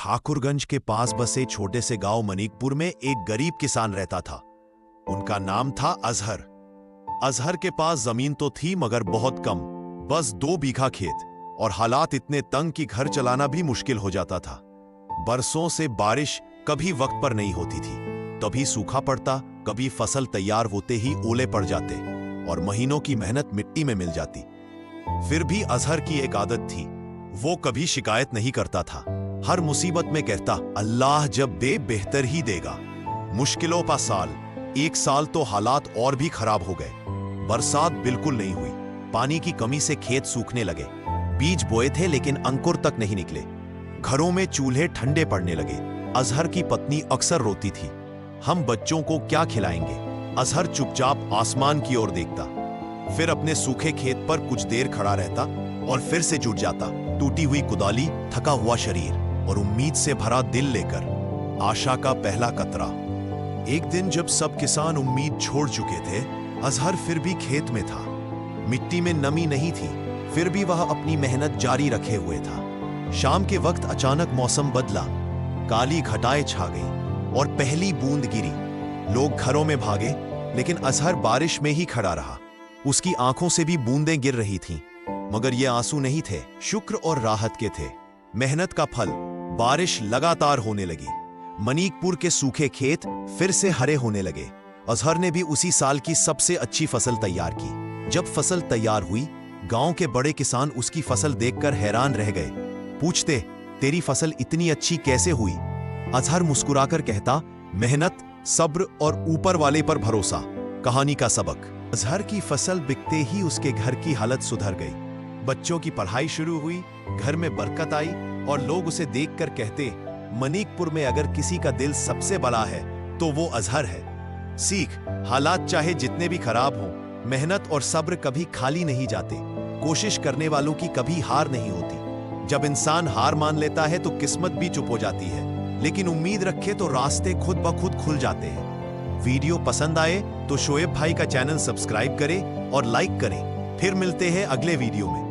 ठाकुरगंज के पास बसे छोटे से गांव मनिकपुर में एक गरीब किसान रहता था। उनका नाम था अजहर। अजहर के पास जमीन तो थी मगर बहुत कम, बस 2 बीघा खेत, और हालात इतने तंग कि घर चलाना भी मुश्किल हो जाता था। बरसों से बारिश कभी वक्त पर नहीं होती थी, कभी सूखा पड़ता, कभी फसल तैयार होते ही ओले पड़ जाते और महीनों की मेहनत मिट्टी में मिल जाती। फिर भी अजहर की एक आदत थी, वो कभी शिकायत नहीं करता था। हर मुसीबत में कहता, अल्लाह जब दे बेहतर ही देगा। मुश्किलों का साल, एक साल तो हालात और भी खराब हो गए। बरसात बिल्कुल नहीं हुई, पानी की कमी से खेत सूखने लगे। बीज बोए थे लेकिन अंकुर तक नहीं निकले। घरों में चूल्हे ठंडे पड़ने लगे। अजहर की पत्नी अक्सर रोती थी, हम बच्चों को क्या खिलाएंगे। अजहर चुपचाप आसमान की ओर देखता, फिर अपने सूखे खेत पर कुछ देर खड़ा रहता और फिर से जुट जाता, टूटी हुई कुदाली, थका हुआ शरीर और उम्मीद से भरा दिल लेकर। आशा का पहला कतरा। एक दिन जब सब किसान उम्मीद छोड़ चुके थे, अजहर फिर भी खेत में था। मिट्टी में नमी नहीं थी, फिर भी वह अपनी मेहनत जारी रखे हुए था। शाम के वक्त अचानक मौसम बदला, काली घटाएं छा गई और पहली बूंद गिरी। लोग घरों में भागे, लेकिन अजहर बारिश में ही खड़ा रहा। उसकी आंखों से भी बूंदें गिर रही थीं, मगर ये आंसू नहीं थे, शुक्र और राहत के थे। मेहनत का फल। बारिश लगातार होने लगी। मनिकपुर के सूखे खेत फिर से हरे होने लगे। अजहर ने भी उसी साल की सबसे अच्छी फसल तैयार की। जब फसल तैयार हुई, गांव के बड़े किसान उसकी फसल देखकर हैरान रह गए। पूछते, तेरी फसल इतनी अच्छी कैसे हुई? अजहर मुस्कुराकर कहता, मेहनत, सब्र और ऊपर वाले पर भरोसा। कहानी का सबक। अजहर की फसल बिकते ही उसके घर की हालत सुधर गई। बच्चों की पढ़ाई शुरू हुई, घर में बरकत आई और लोग उसे देखकर कहते, मनिकपुर में अगर किसी का दिल सबसे बड़ा है तो वो अजहर है। सीख, हालात चाहे जितने भी खराब हों, मेहनत और सब्र कभी खाली नहीं जाते। कोशिश करने वालों की कभी हार नहीं होती। जब इंसान हार मान लेता है तो किस्मत भी चुप हो जाती है, लेकिन उम्मीद रखे तो रास्ते खुद ब खुद खुल जाते हैं। वीडियो पसंद आए तो शोएब भाई का चैनल सब्सक्राइब करें और लाइक करें। फिर मिलते हैं अगले वीडियो में।